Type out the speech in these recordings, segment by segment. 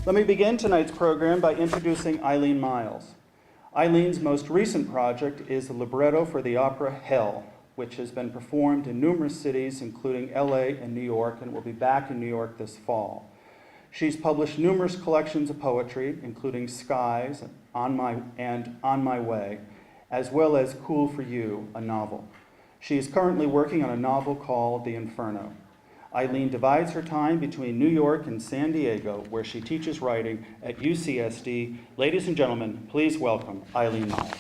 Let me begin tonight's program by introducing Eileen Myles. Eileen's most recent project is the libretto for the opera Hell, which has been performed in numerous cities, including LA and New York, and will be back in New York this fall. She's published numerous collections of poetry, including Skies and On My Way, as well as Cool for You, a novel. She is currently working on a novel called The Inferno. Eileen divides her time between New York and San Diego, where she teaches writing at UCSD. Ladies and gentlemen, please welcome Eileen Myles.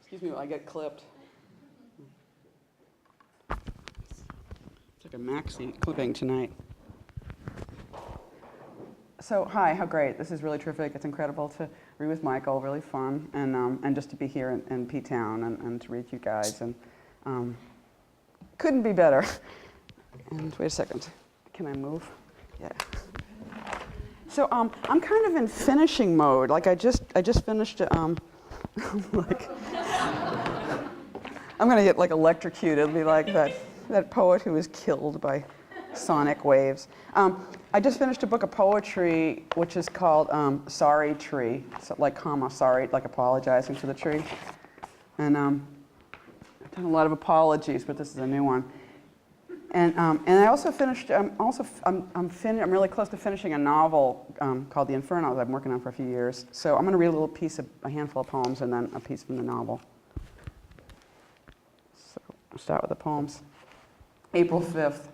Excuse me while I get clipped. It's like a maxi clipping tonight. So, hi, how great. This is really terrific. It's incredible to read with Michael, really fun, and just to be here in P-Town and to read you guys. And couldn't be better. And wait a second. Can I move? Yeah. So, I'm kind of in finishing mode. Like, I just finished, like, I'm gonna get, like, electrocuted. It'll be like that poet who was killed by sonic waves. I just finished a book of poetry which is called Sorry Tree. So like sorry, like apologizing to the tree. And I've done a lot of apologies, but this is a new one. And I also finished. I'm really close to finishing a novel called The Inferno that I've been working on for a few years. So I'm going to read a handful of poems, and then a piece from the novel. So I'll start with the poems. April 5th.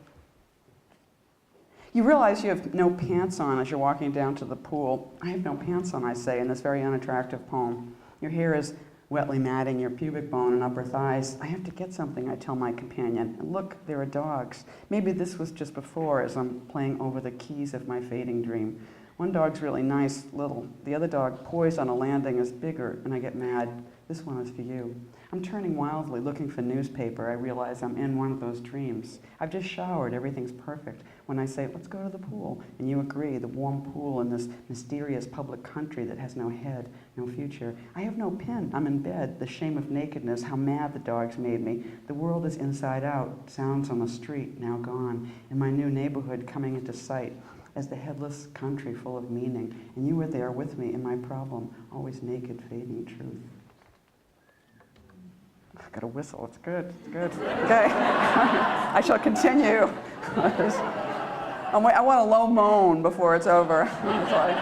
You realize you have no pants on as you're walking down to the pool. I have no pants on, I say, in this very unattractive poem. Your hair is wetly matting your pubic bone and upper thighs. I have to get something, I tell my companion. And look, there are dogs. Maybe this was just before as I'm playing over the keys of my fading dream. One dog's really nice, little. The other dog, poised on a landing, is bigger, and I get mad. This one is for you. I'm turning wildly, looking for newspaper. I realize I'm in one of those dreams. I've just showered, everything's perfect. When I say, let's go to the pool, and you agree, the warm pool in this mysterious public country that has no head, no future. I have no pen, I'm in bed, the shame of nakedness, how mad the dogs made me. The world is inside out, sounds on the street, now gone, and my new neighborhood coming into sight as the headless country full of meaning. And you were there with me in my problem, always naked, fading truth. I've got a whistle, it's good, it's good. Okay, I shall continue. I want a low moan before it's over. It's like,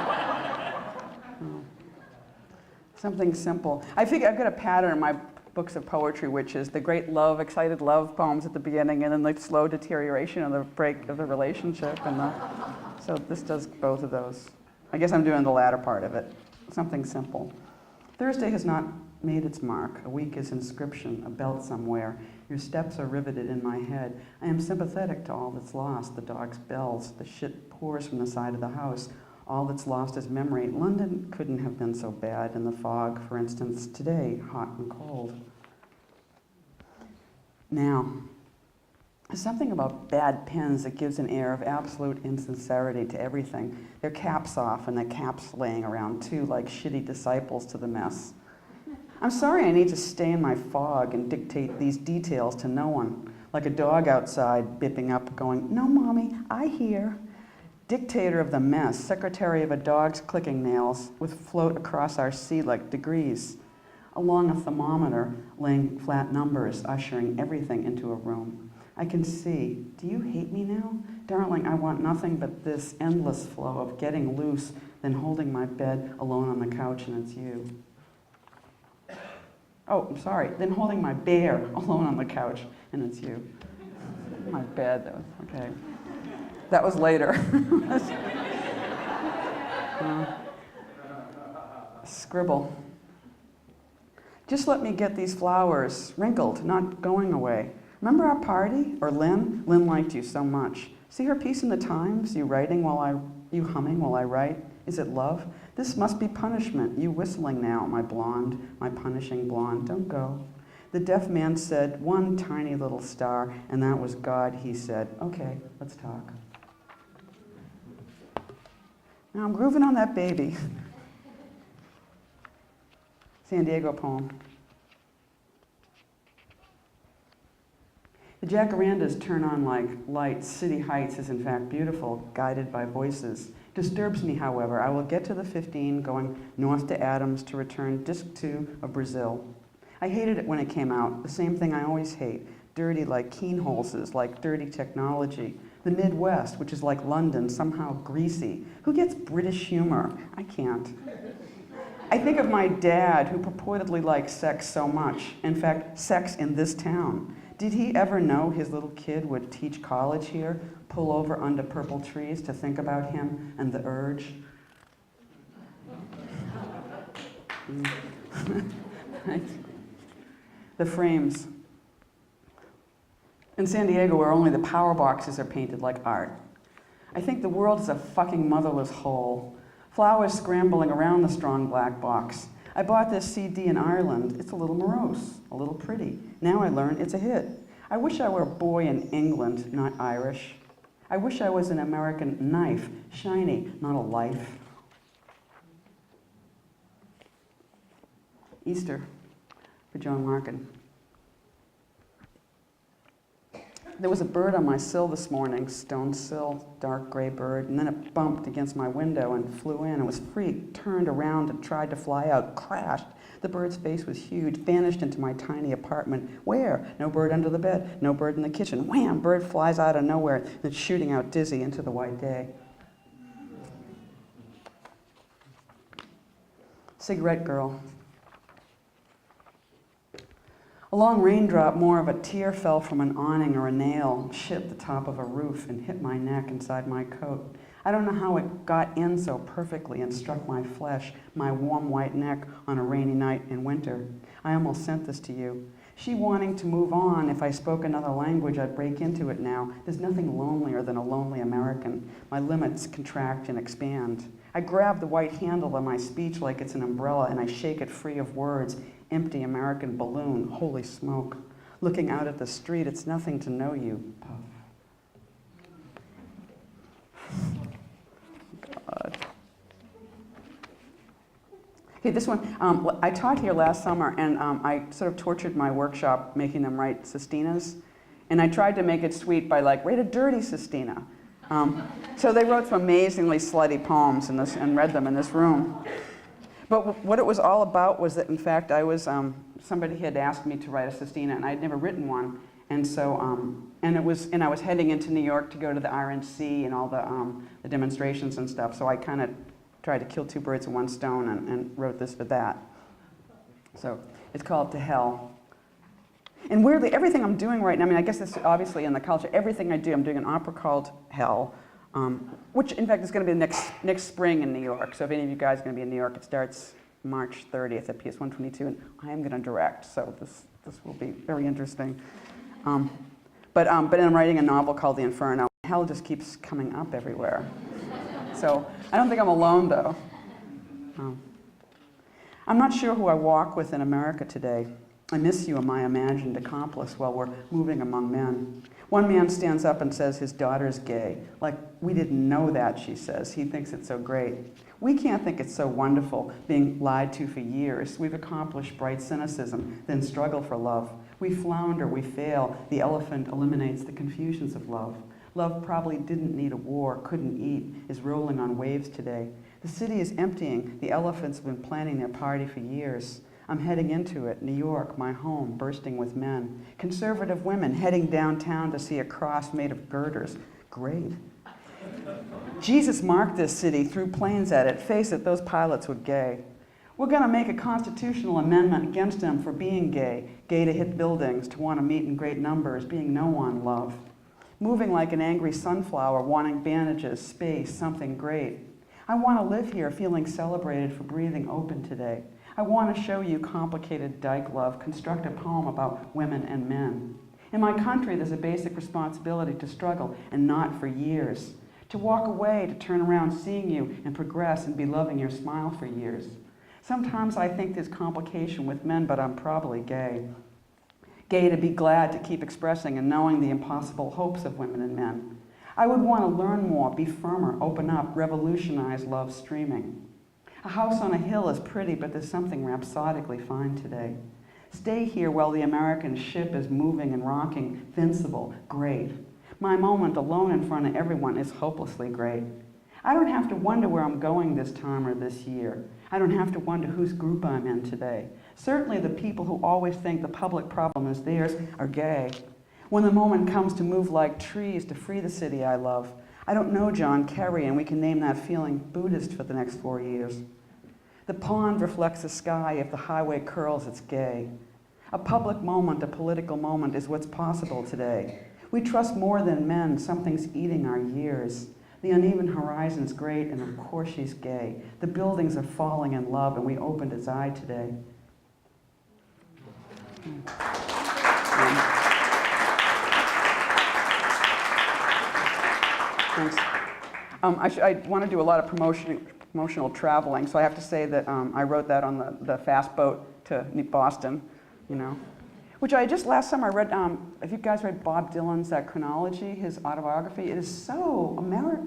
something simple. I think I've got a pattern in my books of poetry, which is the great love, excited love poems at the beginning, and then the slow deterioration of the break of the relationship. So this does both of those. I guess I'm doing the latter part of it. Something simple. Thursday has not made its mark. A week is inscription, a belt somewhere. Your steps are riveted in my head. I am sympathetic to all that's lost, the dog's bells, the shit pours from the side of the house. All that's lost is memory. London couldn't have been so bad in the fog, for instance, today, hot and cold. Now, there's something about bad pens that gives an air of absolute insincerity to everything. Their caps off and their caps laying around too, like shitty disciples to the mess. I'm sorry I need to stay in my fog and dictate these details to no one, like a dog outside bipping up going, no mommy, I hear. Dictator of the mess, secretary of a dog's clicking nails with float across our sea like degrees. Along a thermometer, laying flat numbers, ushering everything into a room. I can see, do you hate me now? Darling, I want nothing but this endless flow of getting loose, then holding my bed alone on the couch and it's you. Oh, I'm sorry, then holding my bear alone on the couch and it's you. My bed, that was, okay. That was later. Scribble. Just let me get these flowers, wrinkled, not going away. Remember our party? Or Lynn? Lynn liked you so much. See her piece in the Times? You humming while I write? Is it love? This must be punishment. You whistling now, my blonde, my punishing blonde. Don't go. The deaf man said, one tiny little star, and that was God, he said. Okay, let's talk. Now I'm grooving on that baby. San Diego poem. The jacarandas turn on like lights. City Heights is in fact beautiful, guided by voices. Disturbs me, however. I will get to the 15 going north to Adams to return disc 2 of Brazil. I hated it when it came out, the same thing I always hate. Dirty like keenholzes, like dirty technology. The Midwest, which is like London, somehow greasy. Who gets British humor? I can't. I think of my dad, who purportedly likes sex so much. In fact, sex in this town. Did he ever know his little kid would teach college here, pull over under purple trees to think about him and the urge? The frames. In San Diego, where only the power boxes are painted like art. I think the world is a fucking motherless hole. Flowers scrambling around the strong black box. I bought this CD in Ireland. It's a little morose, a little pretty. Now I learn it's a hit. I wish I were a boy in England, not Irish. I wish I was an American knife, shiny, not a life. Easter, for Joan Larkin. There was a bird on my sill this morning, stone sill, dark gray bird, and then it bumped against my window and flew in. It was freaked, turned around and tried to fly out, crashed. The bird's face was huge, vanished into my tiny apartment. Where? No bird under the bed, no bird in the kitchen. Wham! Bird flies out of nowhere, then shooting out dizzy into the white day. Cigarette girl. A long raindrop, more of a tear, fell from an awning or a nail, hit the top of a roof, and hit my neck inside my coat. I don't know how it got in so perfectly and struck my flesh, my warm white neck, on a rainy night in winter. I almost sent this to you. She wanting to move on. If I spoke another language, I'd break into it now. There's nothing lonelier than a lonely American. My limits contract and expand. I grab the white handle of my speech like it's an umbrella, and I shake it free of words. Empty American balloon, holy smoke. Looking out at the street, it's nothing to know you. Puff. God. Okay, this one, I taught here last summer, and I sort of tortured my workshop making them write sestinas. And I tried to make it sweet by like, write a dirty sestina. So they wrote some amazingly slutty poems in this, and read them in this room. But what it was all about was that, in fact, I was, somebody had asked me to write a sestina, and I'd never written one. And so, and I was heading into New York to go to the RNC and all the demonstrations and stuff. So I kind of tried to kill two birds with one stone and wrote this for that. So it's called To Hell. And weirdly, everything I'm doing right now, I mean, I guess this is obviously in the culture, everything I do, I'm doing an opera called Hell, which in fact is going to be next spring in New York. So if any of you guys are going to be in New York, it starts March 30th at PS 122, and I am going to direct, so this will be very interesting. But I'm writing a novel called The Inferno. Hell just keeps coming up everywhere. So I don't think I'm alone, though. I'm not sure who I walk with in America today. I miss you, my imagined accomplice, while we're moving among men. One man stands up and says his daughter's gay. Like, we didn't know that, she says. He thinks it's so great. We can't think it's so wonderful, being lied to for years. We've accomplished bright cynicism, then struggle for love. We flounder, we fail. The elephant eliminates the confusions of love. Love probably didn't need a war, couldn't eat, is rolling on waves today. The city is emptying. The elephants have been planning their party for years. I'm heading into it, New York, my home, bursting with men. Conservative women heading downtown to see a cross made of girders. Great. Jesus marked this city, threw planes at it. Face it, those pilots were gay. We're going to make a constitutional amendment against them for being gay. Gay to hit buildings, to want to meet in great numbers, being no one, love. Moving like an angry sunflower, wanting bandages, space, something great. I want to live here feeling celebrated for breathing open today. I want to show you complicated dyke love, construct a poem about women and men. In my country, there's a basic responsibility to struggle, and not for years. To walk away, to turn around seeing you and progress and be loving your smile for years. Sometimes I think there's complication with men, but I'm probably gay. Gay to be glad to keep expressing and knowing the impossible hopes of women and men. I would want to learn more, be firmer, open up, revolutionize love streaming. A house on a hill is pretty, but there's something rhapsodically fine today. Stay here while the American ship is moving and rocking, vincible, great. My moment alone in front of everyone is hopelessly great. I don't have to wonder where I'm going this time or this year. I don't have to wonder whose group I'm in today. Certainly the people who always think the public problem is theirs are gay. When the moment comes to move like trees to free the city I love, I don't know John Kerry, and we can name that feeling Buddhist for the next 4 years. The pond reflects the sky. If the highway curls, it's gay. A public moment, a political moment is what's possible today. We trust more than men. Something's eating our years. The uneven horizon's great, and of course she's gay. The buildings are falling in love, and we opened his eye today. Thanks. I want to do a lot of promotional traveling, so I have to say that I wrote that on the fast boat to Boston, you know. Which I just last summer read, if you guys read Bob Dylan's Chronology, his autobiography, it is so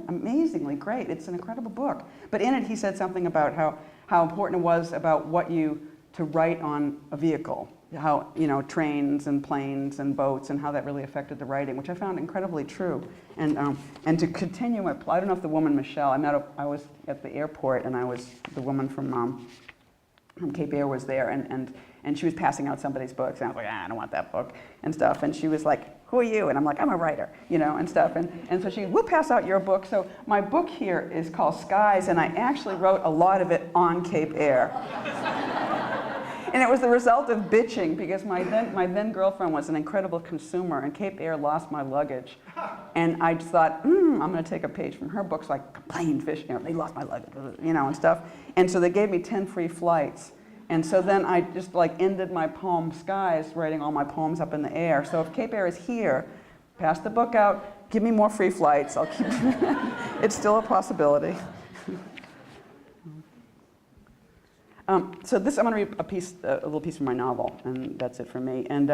amazingly great. It's an incredible book. But in it he said something about how important it was about to write on a vehicle, how, you know, trains and planes and boats, and how that really affected the writing, which I found incredibly true. And to continue it, I don't know if the woman Michelle, I was at the airport, and the woman from Cape Air was there, and she was passing out somebody's books, and I was like, I don't want that book, and stuff. And she was like, who are you? And I'm like, I'm a writer, you know, and stuff. And so we'll pass out your book. So my book here is called Skies, and I actually wrote a lot of it on Cape Air. And it was the result of bitching, because my then girlfriend was an incredible consumer, and Cape Air lost my luggage. And I just thought, I'm going to take a page from her books, like complain fish, you know, they lost my luggage, you know, and stuff. And so they gave me 10 free flights. And so then I just like ended my poem Skies, writing all my poems up in the air. So if Cape Air is here, pass the book out, give me more free flights. I'll keep. It's still a possibility. So this, I'm going to read a little piece from my novel, and that's it for me. And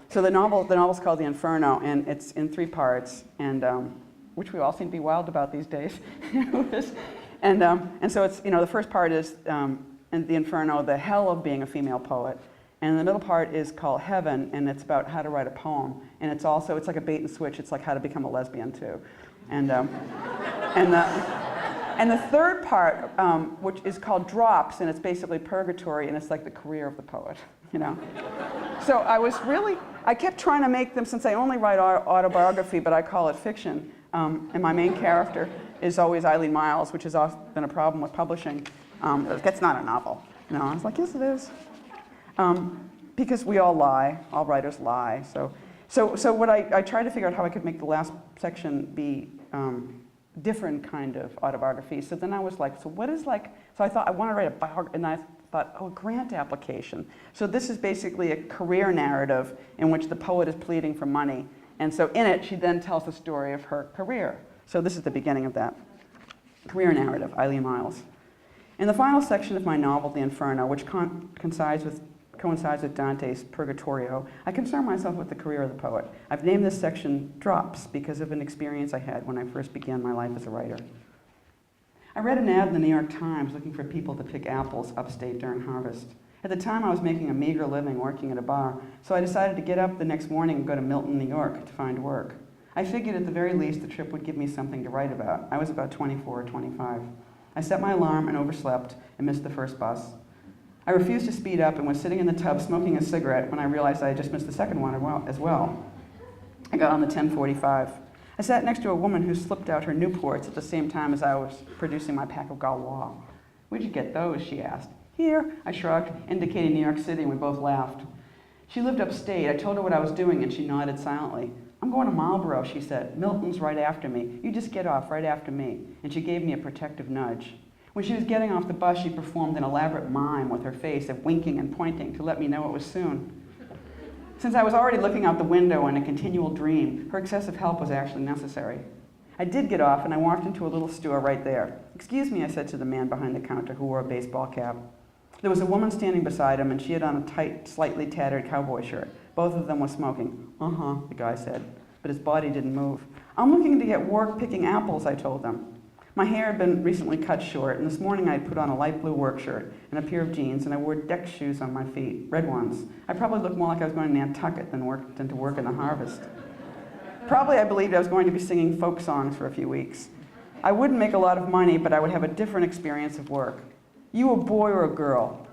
so the novel's called The Inferno, and it's in 3 parts, and which we all seem to be wild about these days. And so it's, you know, the first part is in The Inferno, the hell of being a female poet, and the middle part is called Heaven, and it's about how to write a poem, and it's like a bait and switch. It's like how to become a lesbian too, and the third part, which is called Drops, and it's basically purgatory, and it's like the career of the poet, you know. So I kept trying to make them, since I only write autobiography, but I call it fiction, and my main character is always Eileen Myles, which has often been a problem with publishing. That's not a novel. No, I was like, yes, it is. Because we all lie, all writers lie. So what I tried to figure out how I could make the last section be different kind of autobiography. So then I was like, so I thought I want to write a biography, and I thought, a grant application. So this is basically a career narrative in which the poet is pleading for money. And so in it, she then tells the story of her career. So this is the beginning of that career narrative, Eileen Myles. In the final section of my novel, The Inferno, which coincides with Dante's Purgatorio, I concern myself with the career of the poet. I've named this section Drops because of an experience I had when I first began my life as a writer. I read an ad in the New York Times looking for people to pick apples upstate during harvest. At the time, I was making a meager living working at a bar, so I decided to get up the next morning and go to Milton, New York to find work. I figured at the very least the trip would give me something to write about. I was about 24 or 25. I set my alarm and overslept and missed the first bus. I refused to speed up and was sitting in the tub smoking a cigarette when I realized I had just missed the second one as well. I got on the 10:45. I sat next to a woman who slipped out her Newports at the same time as I was producing my pack of Gaulois. Where'd you get those, she asked. Here, I shrugged, indicating New York City, and we both laughed. She lived upstate. I told her what I was doing, and she nodded silently. I'm going to Marlboro, she said. Milton's right after me. You just get off right after me. And she gave me a protective nudge. When she was getting off the bus, she performed an elaborate mime with her face of winking and pointing to let me know it was soon. Since I was already looking out the window in a continual dream, her excessive help was actually necessary. I did get off, and I walked into a little store right there. Excuse me, I said to the man behind the counter who wore a baseball cap. There was a woman standing beside him, and she had on a tight, slightly tattered cowboy shirt. Both of them were smoking. The guy said, but his body didn't move. I'm looking to get work picking apples, I told them. My hair had been recently cut short, and this morning I had put on a light blue work shirt and a pair of jeans, and I wore deck shoes on my feet, red ones. I probably looked more like I was going to Nantucket than to work in the harvest. Probably I believed I was going to be singing folk songs for a few weeks. I wouldn't make a lot of money, but I would have a different experience of work. You a boy or a girl?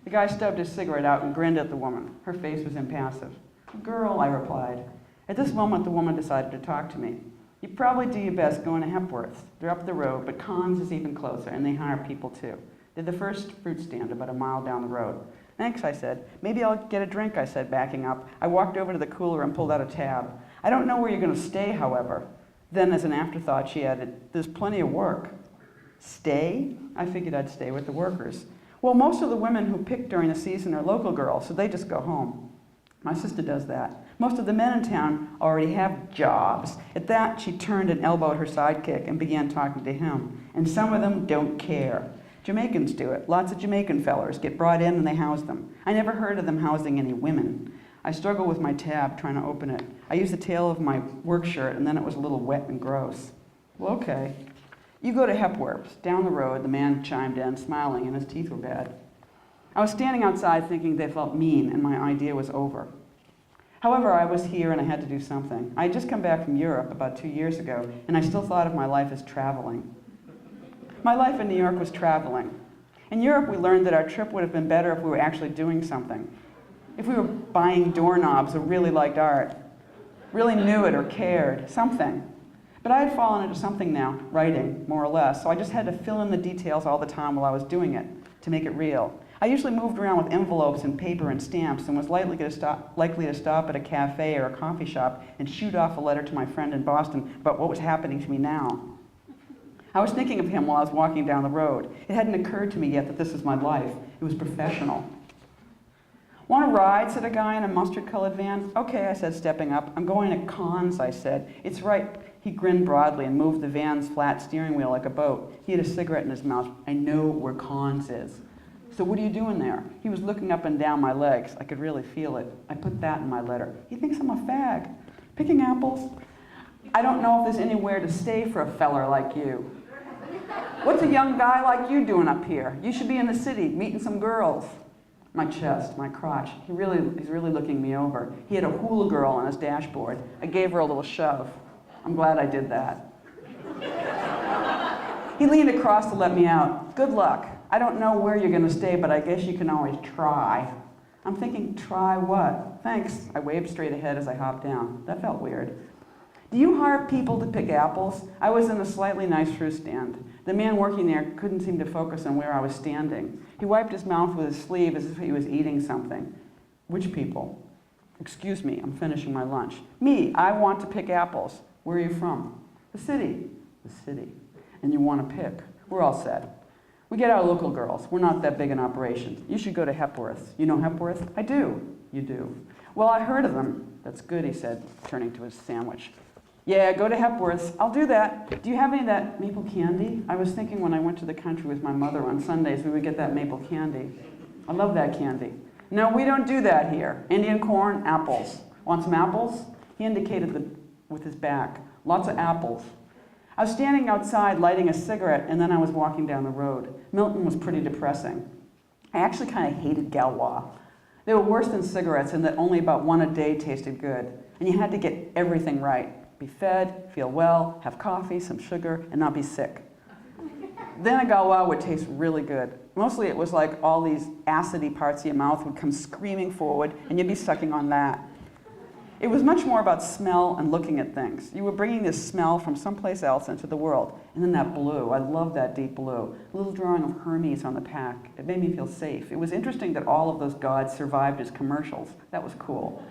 The guy stubbed his cigarette out and grinned at the woman. Her face was impassive. Girl, I replied. At this moment, the woman decided to talk to me. You probably do your best going to Hepworth. They're up the road, but Conn's is even closer, and they hire people too. They're the first fruit stand about a mile down the road. Thanks, I said. Maybe I'll get a drink, I said, backing up. I walked over to the cooler and pulled out a tab. I don't know where you're going to stay, however. Then, as an afterthought, she added, there's plenty of work. Stay? I figured I'd stay with the workers. Well, most of the women who pick during the season are local girls, so they just go home. My sister does that. Most of the men in town already have jobs. At that, she turned and elbowed her sidekick and began talking to him. And some of them don't care. Jamaicans do it. Lots of Jamaican fellers get brought in and they house them. I never heard of them housing any women. I struggled with my tab trying to open it. I used the tail of my work shirt and then it was a little wet and gross. Well, okay. You go to Hepworth. Down the road, the man chimed in, smiling, and his teeth were bad. I was standing outside thinking they felt mean and my idea was over. However, I was here and I had to do something. I had just come back from Europe about 2 years ago, and I still thought of my life as traveling. My life in New York was traveling. In Europe, we learned that our trip would have been better if we were actually doing something. If we were buying doorknobs or really liked art, really knew it or cared, something. But I had fallen into something now, writing, more or less, so I just had to fill in the details all the time while I was doing it, to make it real. I usually moved around with envelopes and paper and stamps and was likely to stop at a cafe or a coffee shop and shoot off a letter to my friend in Boston about what was happening to me now. I was thinking of him while I was walking down the road. It hadn't occurred to me yet that this was my life. It was professional. Want a ride, said a guy in a mustard-colored van. Okay, I said, stepping up. I'm going to Conn's, I said. It's right. He grinned broadly and moved the van's flat steering wheel like a boat. He had a cigarette in his mouth. I know where Conn's is. So what are you doing there? He was looking up and down my legs. I could really feel it. I put that in my letter. He thinks I'm a fag. Picking apples? I don't know if there's anywhere to stay for a feller like you. What's a young guy like you doing up here? You should be in the city, meeting some girls. My chest, my crotch. He's really looking me over. He had a hula girl on his dashboard. I gave her a little shove. I'm glad I did that. He leaned across to let me out. Good luck. I don't know where you're going to stay, but I guess you can always try. I'm thinking, try what? Thanks. I waved straight ahead as I hopped down. That felt weird. Do you hire people to pick apples? I was in a slightly nice fruit stand. The man working there couldn't seem to focus on where I was standing. He wiped his mouth with his sleeve as if he was eating something. Which people? Excuse me, I'm finishing my lunch. Me, I want to pick apples. Where are you from? The city. The city. And you want to pick. We're all set. We get our local girls. We're not that big an operation. You should go to Hepworth. You know Hepworth? I do. You do. Well, I heard of them. That's good, he said, turning to his sandwich. Yeah, go to Hepworth. I'll do that. Do you have any of that maple candy? I was thinking when I went to the country with my mother on Sundays, we would get that maple candy. I love that candy. No, we don't do that here. Indian corn, apples. Want some apples? He indicated with his back. Lots of apples. I was standing outside lighting a cigarette, and then I was walking down the road. Milton was pretty depressing. I actually kind of hated Galois. They were worse than cigarettes in that only about one a day tasted good. And you had to get everything right. Be fed, feel well, have coffee, some sugar, and not be sick. Then a Galois would taste really good. Mostly it was like all these acidy parts of your mouth would come screaming forward, and you'd be sucking on that. It was much more about smell and looking at things. You were bringing this smell from someplace else into the world. And then that blue, I love that deep blue. A little drawing of Hermes on the pack. It made me feel safe. It was interesting that all of those gods survived as commercials. That was cool.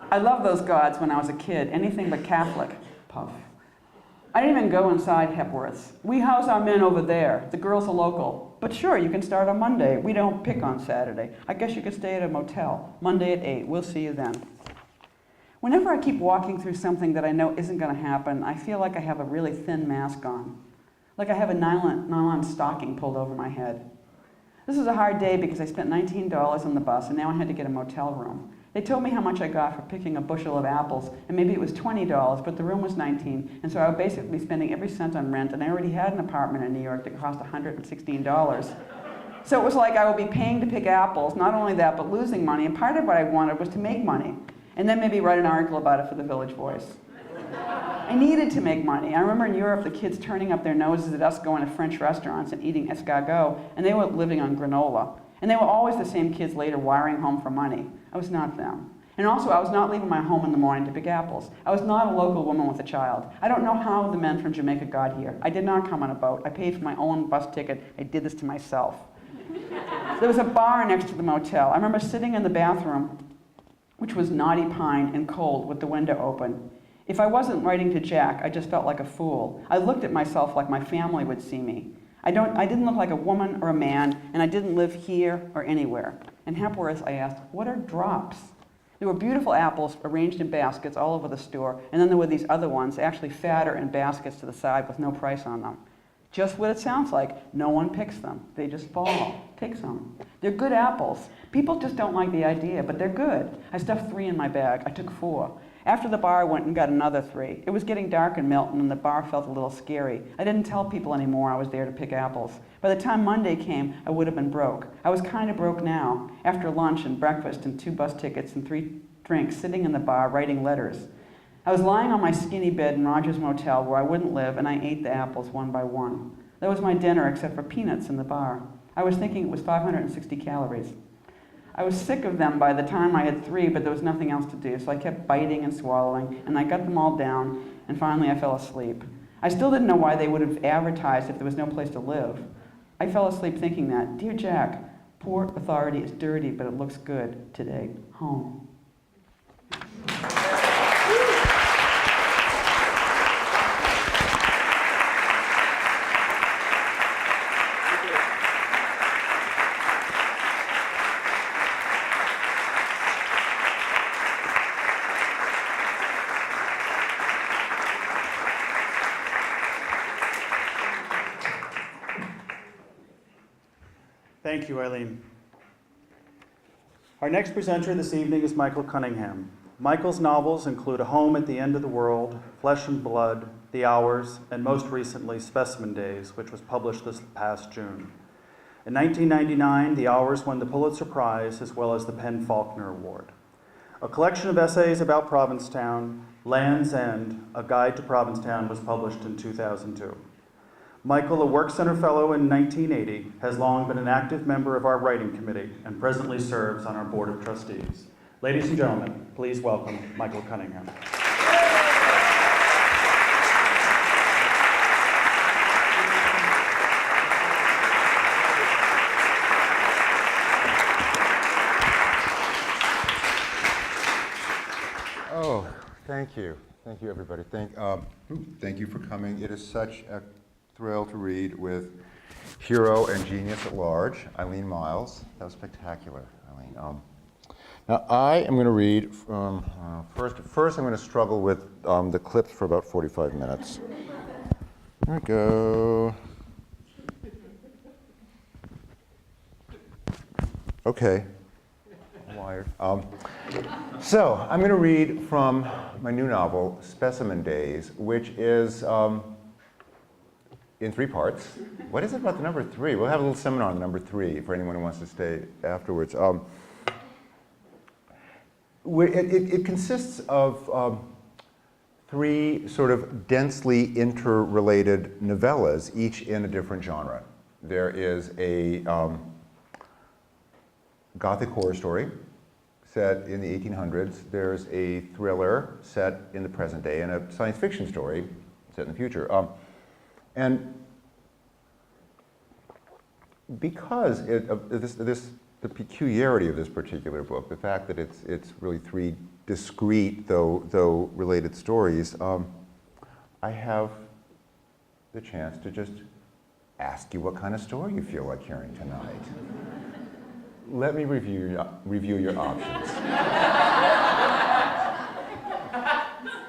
I loved those gods when I was a kid. Anything but Catholic. Puff. I didn't even go inside Hepworth's. We house our men over there. The girls are local. But sure, you can start on Monday. We don't pick on Saturday. I guess you could stay at a motel. Monday at 8. We'll see you then. Whenever I keep walking through something that I know isn't going to happen, I feel like I have a really thin mask on. Like I have a nylon stocking pulled over my head. This was a hard day because I spent $19 on the bus and now I had to get a motel room. They told me how much I got for picking a bushel of apples, and maybe it was $20, but the room was $19, and so I was basically spending every cent on rent, and I already had an apartment in New York that cost $116. So it was like I would be paying to pick apples, not only that, but losing money, and part of what I wanted was to make money, and then maybe write an article about it for the Village Voice. I needed to make money. I remember in Europe the kids turning up their noses at us going to French restaurants and eating escargot, and they were living on granola. And they were always the same kids later wiring home for money. I was not them. And also, I was not leaving my home in the morning to pick apples. I was not a local woman with a child. I don't know how the men from Jamaica got here. I did not come on a boat. I paid for my own bus ticket. I did this to myself. There was a bar next to the motel. I remember sitting in the bathroom, which was knotty pine and cold with the window open. If I wasn't writing to Jack, I just felt like a fool. I looked at myself like my family would see me. I didn't look like a woman or a man, and I didn't live here or anywhere. And Hepworth, I asked, what are drops? There were beautiful apples arranged in baskets all over the store, and then there were these other ones, actually fatter in baskets to the side with no price on them. Just what it sounds like. No one picks them. They just fall. Take some. They're good apples. People just don't like the idea, but they're good. I stuffed 3 in my bag. I took 4. After the bar, I went and got another 3. It was getting dark in Milton, and the bar felt a little scary. I didn't tell people anymore I was there to pick apples. By the time Monday came, I would have been broke. I was kind of broke now, after lunch and breakfast and 2 bus tickets and 3 drinks, sitting in the bar writing letters. I was lying on my skinny bed in Rogers Motel where I wouldn't live, and I ate the apples one by one. That was my dinner, except for peanuts in the bar. I was thinking it was 560 calories. I was sick of them by the time I had 3, but there was nothing else to do, so I kept biting and swallowing, and I got them all down, and finally I fell asleep. I still didn't know why they would have advertised if there was no place to live. I fell asleep thinking that, Dear Jack, Port Authority is dirty, but it looks good today. Home. Thank you, Eileen. Our next presenter this evening is Michael Cunningham. Michael's novels include A Home at the End of the World, Flesh and Blood, The Hours, and most recently, Specimen Days, which was published this past June. In 1999, The Hours won the Pulitzer Prize as well as the PEN/Faulkner Award. A collection of essays about Provincetown, Land's End, A Guide to Provincetown, was published in 2002. Michael, a Work Center Fellow in 1980, has long been an active member of our writing committee and presently serves on our Board of Trustees. Ladies and gentlemen, please welcome Michael Cunningham. Oh, thank you. Thank you, everybody. Thank you for coming. It is such a thrill to read with hero and genius at large, Eileen Myles. That was spectacular, Eileen. Now, I am going to read from, first I'm going to struggle with the clips for about 45 minutes. There we go. Okay. I'm wired. So, I'm going to read from my new novel, Specimen Days, which is in 3 parts. What is it about the number 3? We'll have a little seminar on number 3 for anyone who wants to stay afterwards. It consists of 3 sort of densely interrelated novellas, each in a different genre. There is a Gothic horror story set in the 1800s. There's a thriller set in the present day, and a science fiction story set in the future. And because the peculiarity of this particular book, the fact that it's really 3 discrete, though related stories, I have the chance to just ask you what kind of story you feel like hearing tonight. Let me review your options.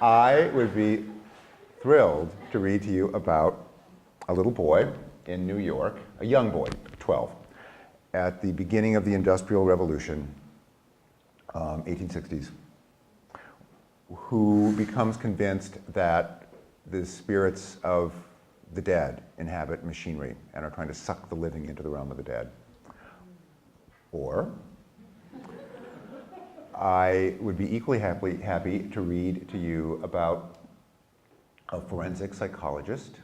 I would be thrilled to read to you about a little boy in New York, a young boy, 12, at the beginning of the Industrial Revolution, 1860s, who becomes convinced that the spirits of the dead inhabit machinery and are trying to suck the living into the realm of the dead. Or I would be equally happy to read to you about a forensic psychologist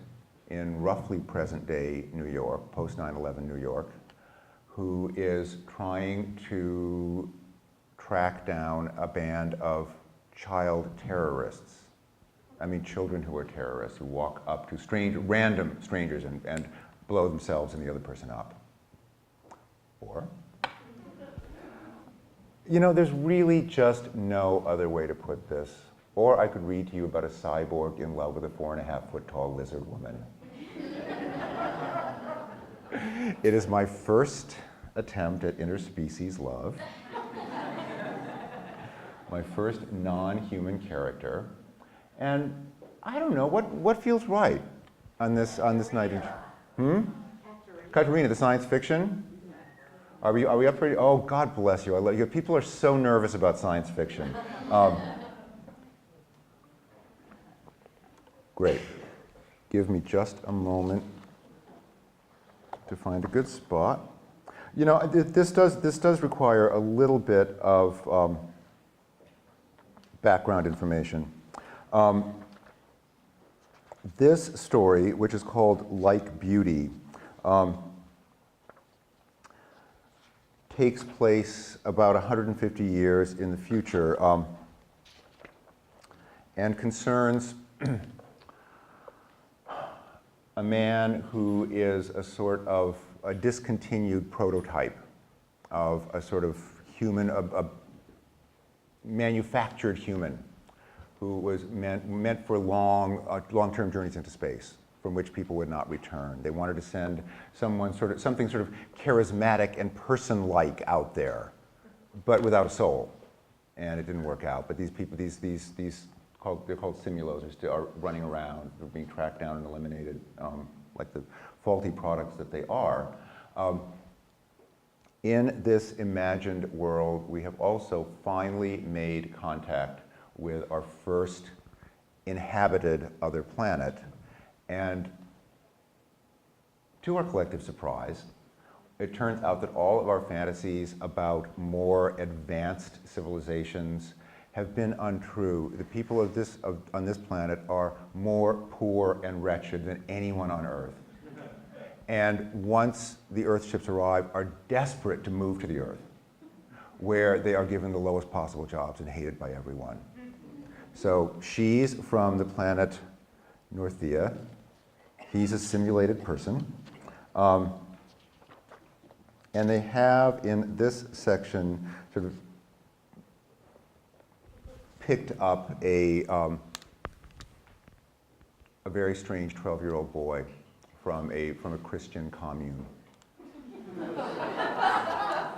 in roughly present-day New York, post-9/11 New York, who is trying to track down a band of child terrorists. I mean, children who are terrorists, who walk up to random strangers and blow themselves and the other person up. Or, you know, there's really just no other way to put this. Or I could read to you about a cyborg in love with a 4.5-foot tall lizard woman. It is my first attempt at interspecies love. My first non-human character. And I don't know, what feels right on this night in... Katerina, the science fiction? Are we up for it? Oh, God bless you. I love you. People are so nervous about science fiction. Great. Give me just a moment to find a good spot. You know, this does require a little bit of background information. This story, which is called Like Beauty, takes place about 150 years in the future and concerns a man who is a sort of a discontinued prototype of a sort of human, a manufactured human who was meant for long-term journeys into space, from which people would not return. They wanted to send something sort of charismatic and person-like out there, but without a soul, and it didn't work out. But these people, they're called simulos, are running around, they're being tracked down and eliminated, like the faulty products that they are. In this imagined world, we have also finally made contact with our first inhabited other planet. And to our collective surprise, it turns out that all of our fantasies about more advanced civilizations have been untrue. The people on this planet are more poor and wretched than anyone on Earth. And once the Earth ships arrive, are desperate to move to the Earth, where they are given the lowest possible jobs and hated by everyone. So she's from the planet Northea. He's a simulated person. And they have, in this section, sort of picked up a very strange 12-year-old boy from a Christian commune.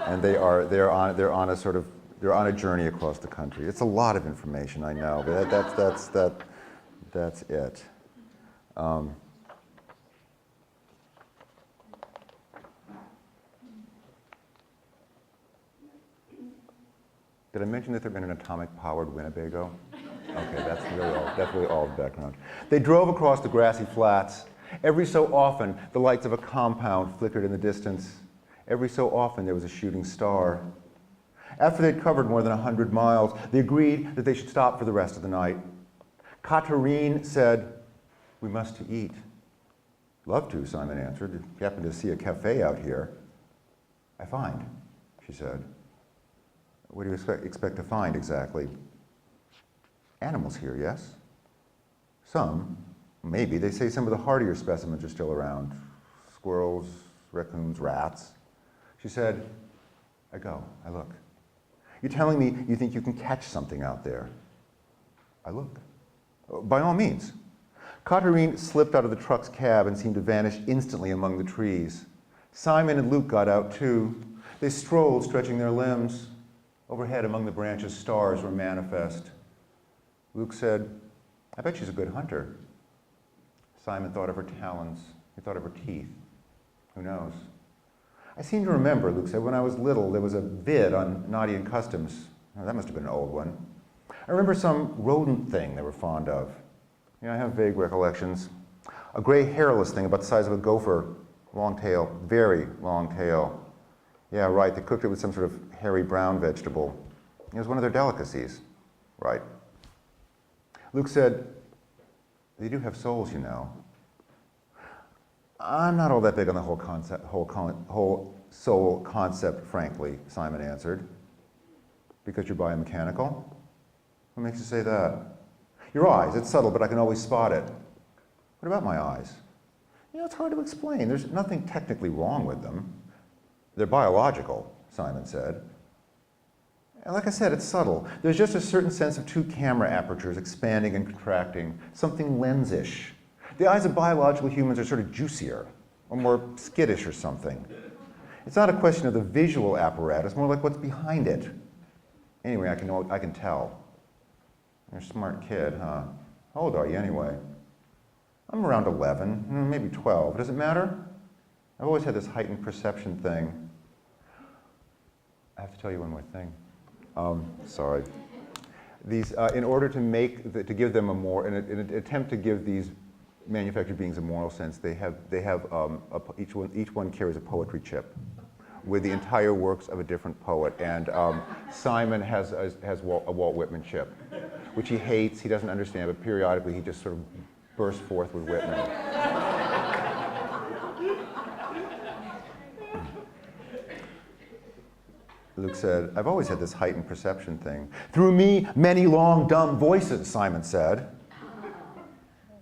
And they're on a journey across the country. It's a lot of information, I know, but that's it. Did I mention that they're in an atomic-powered Winnebago? Okay, that's really all the background. They drove across the grassy flats. Every so often, the lights of a compound flickered in the distance. Every so often, there was a shooting star. After they'd covered more than 100 miles, they agreed that they should stop for the rest of the night. Katerine said, "We must to eat." "Love to," Simon answered. "If you happen to see a cafe out here." "I find," she said. "What do you expect to find exactly?" "Animals here, yes." "Some. Maybe. They say some of the hardier specimens are still around. Squirrels, raccoons, rats." She said, "I go. I look." "You're telling me you think you can catch something out there?" "I look." "By all means." Katerine slipped out of the truck's cab and seemed to vanish instantly among the trees. Simon and Luke got out too. They strolled, stretching their limbs. Overhead, among the branches, stars were manifest. Luke said, "I bet she's a good hunter." Simon thought of her talons. He thought of her teeth. Who knows? "I seem to remember," Luke said, "when I was little, there was a vid on Naughty and Customs. Oh, that must have been an old one. I remember some rodent thing they were fond of. I have vague recollections. A gray hairless thing about the size of a gopher, long tail, very long tail. Yeah, right, they cooked it with some sort of hairy brown vegetable. It was one of their delicacies. Right. Luke said, they do have souls, you know. I'm not all that big on the whole soul concept, frankly, Simon answered. Because you're biomechanical? What makes you say that? Your eyes, it's subtle, but I can always spot it. What about my eyes? It's hard to explain. There's nothing technically wrong with them. They're biological, Simon said. And like I said, it's subtle. There's just a certain sense of two camera apertures expanding and contracting, something lens-ish. The eyes of biological humans are sort of juicier, or more skittish or something. It's not a question of the visual apparatus, more like what's behind it. Anyway, I can tell. You're a smart kid, huh? How old are you anyway? I'm around 11, maybe 12. Does it matter? I've always had this heightened perception thing. I have to tell you one more thing. Sorry. These, in order to give them a more, in an attempt to give these manufactured beings a moral sense, each one carries a poetry chip with the entire works of a different poet. And Simon has a Walt Whitman chip, which he hates, he doesn't understand, but periodically he just sort of bursts forth with Whitman. Luke said, I've always had this heightened perception thing. Through me, many long, dumb voices, Simon said.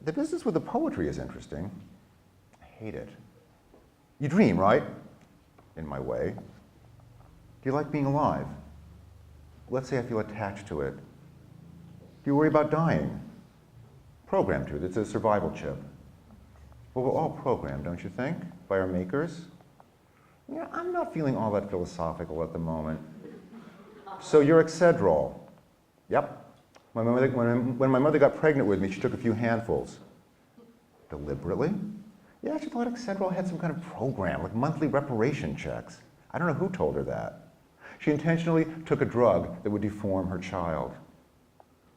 The business with the poetry is interesting. I hate it. You dream, right? In my way. Do you like being alive? Let's say I feel attached to it. Do you worry about dying? Programmed to. It's a survival chip. Well, we're all programmed, don't you think? By our makers? I'm not feeling all that philosophical at the moment. So you're Excedrol. Yep. When my mother got pregnant with me, she took a few handfuls. Deliberately? Yeah, she thought Excedrol had some kind of program, like monthly reparation checks. I don't know who told her that. She intentionally took a drug that would deform her child.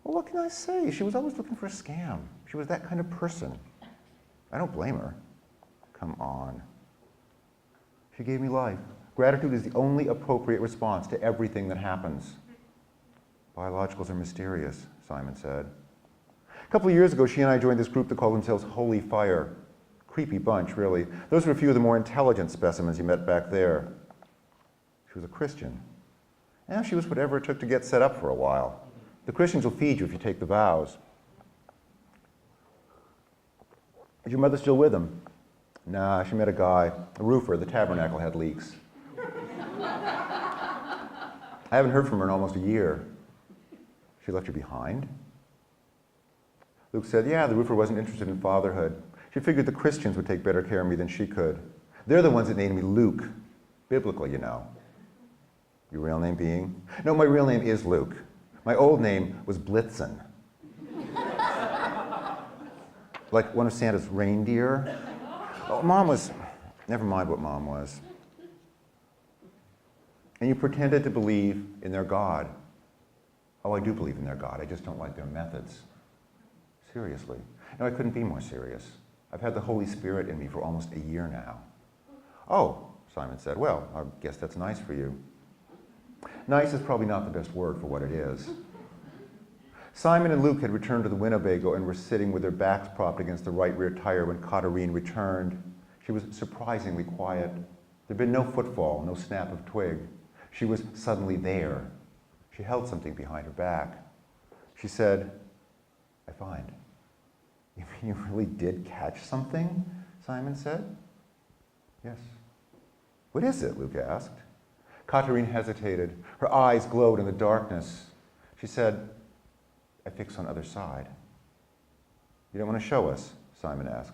Well, what can I say? She was always looking for a scam. She was that kind of person. I don't blame her. Come on. She gave me life. Gratitude is the only appropriate response to everything that happens. Biologicals are mysterious, Simon said. A couple of years ago, she and I joined this group that called themselves Holy Fire. Creepy bunch, really. Those were a few of the more intelligent specimens you met back there. She was a Christian. Yeah, she was whatever it took to get set up for a while. The Christians will feed you if you take the vows. Is your mother still with him? Nah, she met a guy, a roofer. The tabernacle had leaks. I haven't heard from her in almost a year. She left you behind? Luke said, yeah, the roofer wasn't interested in fatherhood. She figured the Christians would take better care of me than she could. They're the ones that named me Luke. Biblical, you know. Your real name being? No, my real name is Luke. My old name was Blitzen. Like one of Santa's reindeer. Oh, Mom was, never mind what Mom was. And you pretended to believe in their God. Oh, I do believe in their God. I just don't like their methods. Seriously. No, I couldn't be more serious. I've had the Holy Spirit in me for almost a year now. Oh, Simon said, well, I guess that's nice for you. Nice is probably not the best word for what it is. Simon and Luke had returned to the Winnebago and were sitting with their backs propped against the right rear tire when Katerine returned. She was surprisingly quiet. There'd been no footfall, no snap of twig. She was suddenly there. She held something behind her back. She said, I find. You mean you really did catch something? Simon said. Yes. What is it? Luke asked. Katerine hesitated. Her eyes glowed in the darkness. She said, I fix on other side. You don't want to show us? Simon asked.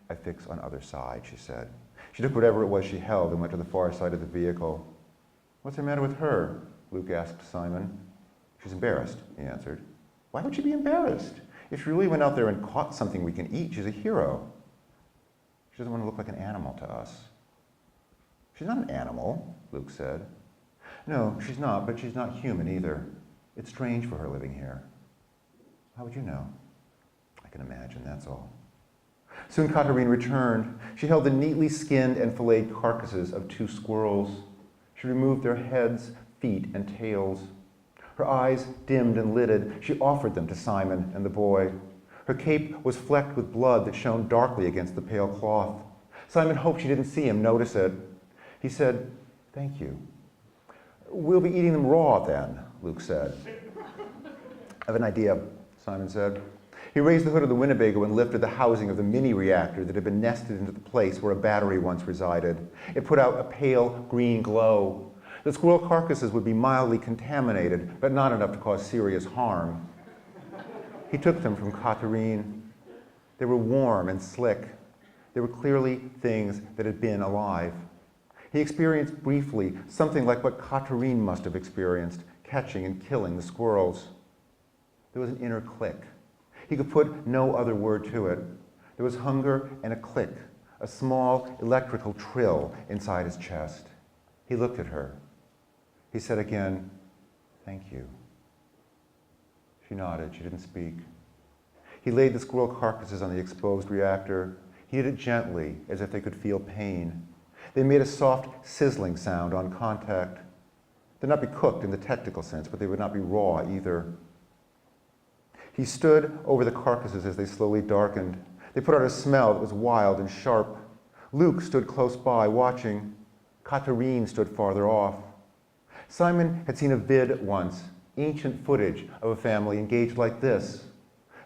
I fix on other side, she said. She took whatever it was she held and went to the far side of the vehicle. What's the matter with her? Luke asked Simon. She's embarrassed, he answered. Why would she be embarrassed? If she really went out there and caught something we can eat, she's a hero. She doesn't want to look like an animal to us. She's not an animal, Luke said. No, she's not, but she's not human either. It's strange for her living here. How would you know? I can imagine, that's all. Soon Katerine returned. She held the neatly skinned and filleted carcasses of 2 squirrels. She removed their heads, feet, and tails. Her eyes dimmed and lidded. She offered them to Simon and the boy. Her cape was flecked with blood that shone darkly against the pale cloth. Simon hoped she didn't see him notice it. He said, "Thank you." "We'll be eating them raw then," Luke said. "I have an idea," Simon said. He raised the hood of the Winnebago and lifted the housing of the mini-reactor that had been nested into the place where a battery once resided. It put out a pale green glow. The squirrel carcasses would be mildly contaminated, but not enough to cause serious harm. He took them from Katerine. They were warm and slick. They were clearly things that had been alive. He experienced briefly something like what Katerine must have experienced, catching and killing the squirrels. There was an inner click. He could put no other word to it. There was hunger and a click, a small electrical trill inside his chest. He looked at her. He said again, "Thank you." She nodded. She didn't speak. He laid the squirrel carcasses on the exposed reactor. He did it gently, as if they could feel pain. They made a soft sizzling sound on contact. They'd not be cooked in the technical sense, but they would not be raw either. He stood over the carcasses as they slowly darkened. They put out a smell that was wild and sharp. Luke stood close by, watching. Katerine stood farther off. Simon had seen a vid once, ancient footage of a family engaged like this.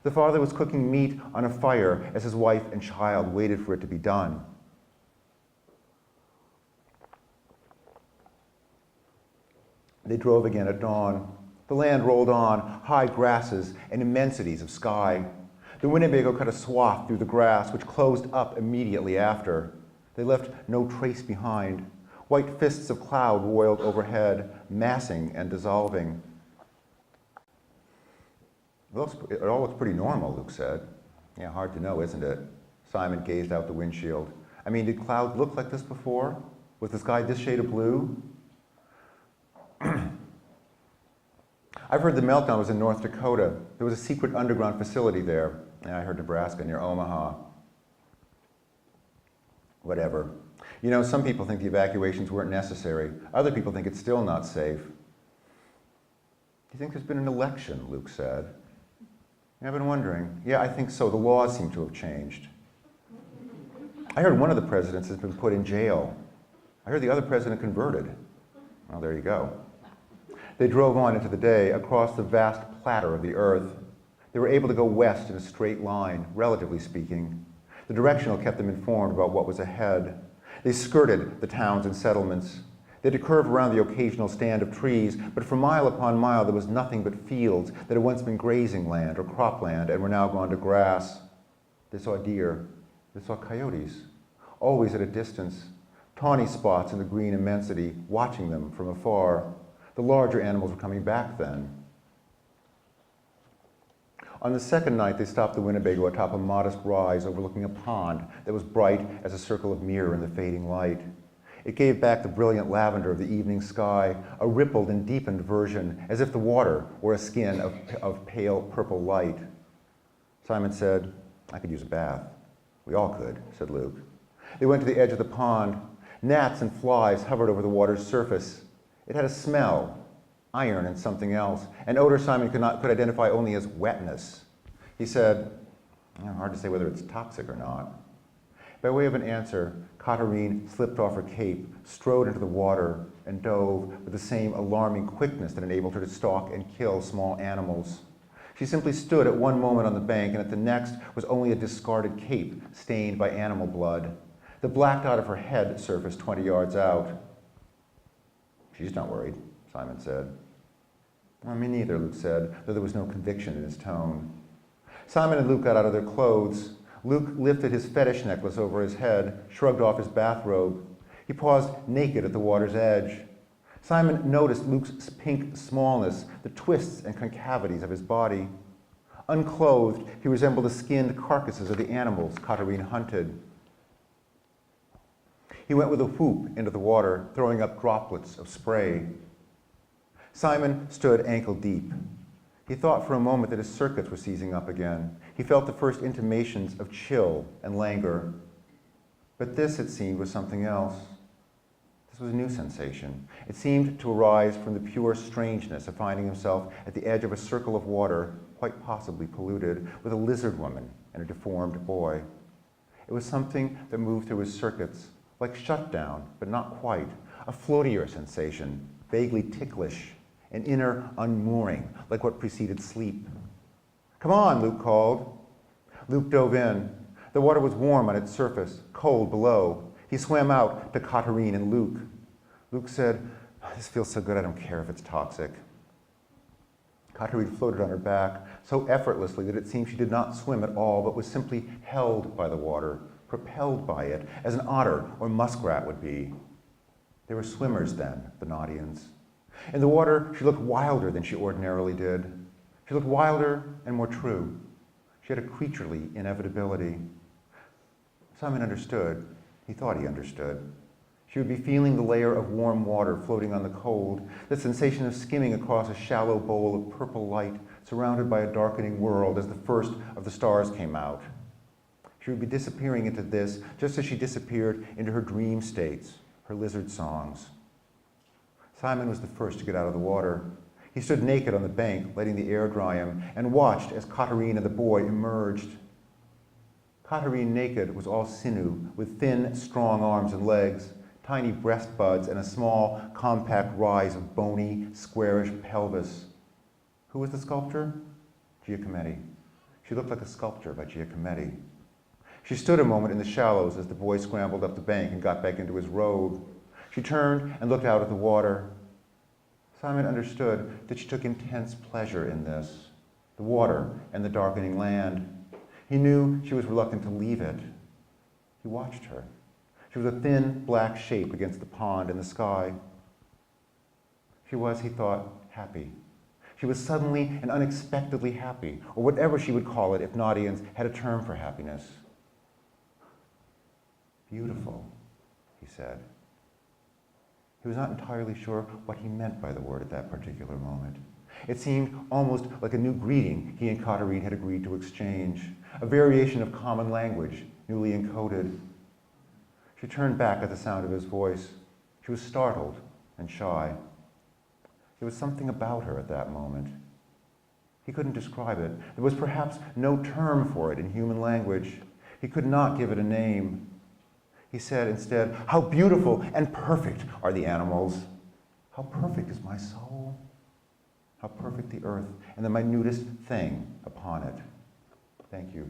The father was cooking meat on a fire as his wife and child waited for it to be done. They drove again at dawn. The land rolled on, high grasses and immensities of sky. The Winnebago cut a swath through the grass, which closed up immediately after. They left no trace behind. White fists of cloud roiled overhead, massing and dissolving. It all looks pretty normal, Luke said. Yeah, hard to know, isn't it? Simon gazed out the windshield. I mean, did cloud look like this before? Was the sky this shade of blue? I've heard the meltdown was in North Dakota. There was a secret underground facility there. And I heard Nebraska, near Omaha. Whatever. You know, some people think the evacuations weren't necessary. Other people think it's still not safe. Do you think there's been an election, Luke said. I've been wondering. Yeah, I think so. The laws seem to have changed. I heard one of the presidents has been put in jail. I heard the other president converted. Well, there you go. They drove on into the day across the vast platter of the earth. They were able to go west in a straight line, relatively speaking. The directional kept them informed about what was ahead. They skirted the towns and settlements. They had to curve around the occasional stand of trees, but for mile upon mile there was nothing but fields that had once been grazing land or cropland and were now gone to grass. They saw deer. They saw coyotes, always at a distance, tawny spots in the green immensity, watching them from afar. The larger animals were coming back then. On the second night, they stopped the Winnebago atop a modest rise overlooking a pond that was bright as a circle of mirror in the fading light. It gave back the brilliant lavender of the evening sky, a rippled and deepened version, as if the water were a skin of pale purple light. Simon said, "I could use a bath." "We all could," said Luke. They went to the edge of the pond. Gnats and flies hovered over the water's surface. It had a smell, iron and something else, an odor Simon could identify only as wetness. He said, "Hard to say whether it's toxic or not." By way of an answer, Katerine slipped off her cape, strode into the water, and dove with the same alarming quickness that enabled her to stalk and kill small animals. She simply stood at one moment on the bank, and at the next was only a discarded cape stained by animal blood. The black dot of her head surfaced 20 yards out. "She's not worried," Simon said. "Well, me neither," Luke said, though there was no conviction in his tone. Simon and Luke got out of their clothes. Luke lifted his fetish necklace over his head, shrugged off his bathrobe. He paused naked at the water's edge. Simon noticed Luke's pink smallness, the twists and concavities of his body. Unclothed, he resembled the skinned carcasses of the animals Katerine hunted. He went with a whoop into the water, throwing up droplets of spray. Simon stood ankle deep. He thought for a moment that his circuits were seizing up again. He felt the first intimations of chill and languor. But this, it seemed, was something else. This was a new sensation. It seemed to arise from the pure strangeness of finding himself at the edge of a circle of water, quite possibly polluted, with a lizard woman and a deformed boy. It was something that moved through his circuits, like shutdown, but not quite, a floatier sensation, vaguely ticklish, an inner unmooring, like what preceded sleep. "Come on," Luke called. Luke dove in. The water was warm on its surface, cold below. He swam out to Katerine and Luke. Luke said, "This feels so good, I don't care if it's toxic." Katerine floated on her back so effortlessly that it seemed she did not swim at all, but was simply held by the water, propelled by it, as an otter or muskrat would be. They were swimmers then, the Nodians. In the water, she looked wilder than she ordinarily did. She looked wilder and more true. She had a creaturely inevitability. Simon understood. He thought he understood. She would be feeling the layer of warm water floating on the cold, the sensation of skimming across a shallow bowl of purple light surrounded by a darkening world as the first of the stars came out. She would be disappearing into this just as she disappeared into her dream states, her lizard songs. Simon was the first to get out of the water. He stood naked on the bank, letting the air dry him, and watched as Katerine and the boy emerged. Katerine, naked, was all sinew, with thin, strong arms and legs, tiny breast buds, and a small, compact rise of bony, squarish pelvis. Who was the sculptor? Giacometti. She looked like a sculpture by Giacometti. She stood a moment in the shallows as the boy scrambled up the bank and got back into his robe. She turned and looked out at the water. Simon understood that she took intense pleasure in this, the water and the darkening land. He knew she was reluctant to leave it. He watched her. She was a thin, black shape against the pond and the sky. She was, he thought, happy. She was suddenly and unexpectedly happy, or whatever she would call it if Nodians had a term for happiness. "Beautiful," he said. He was not entirely sure what he meant by the word at that particular moment. It seemed almost like a new greeting he and Katerine had agreed to exchange, a variation of common language, newly encoded. She turned back at the sound of his voice. She was startled and shy. There was something about her at that moment. He couldn't describe it. There was perhaps no term for it in human language. He could not give it a name. He said instead, "How beautiful and perfect are the animals. How perfect is my soul. How perfect the earth and the minutest thing upon it." Thank you.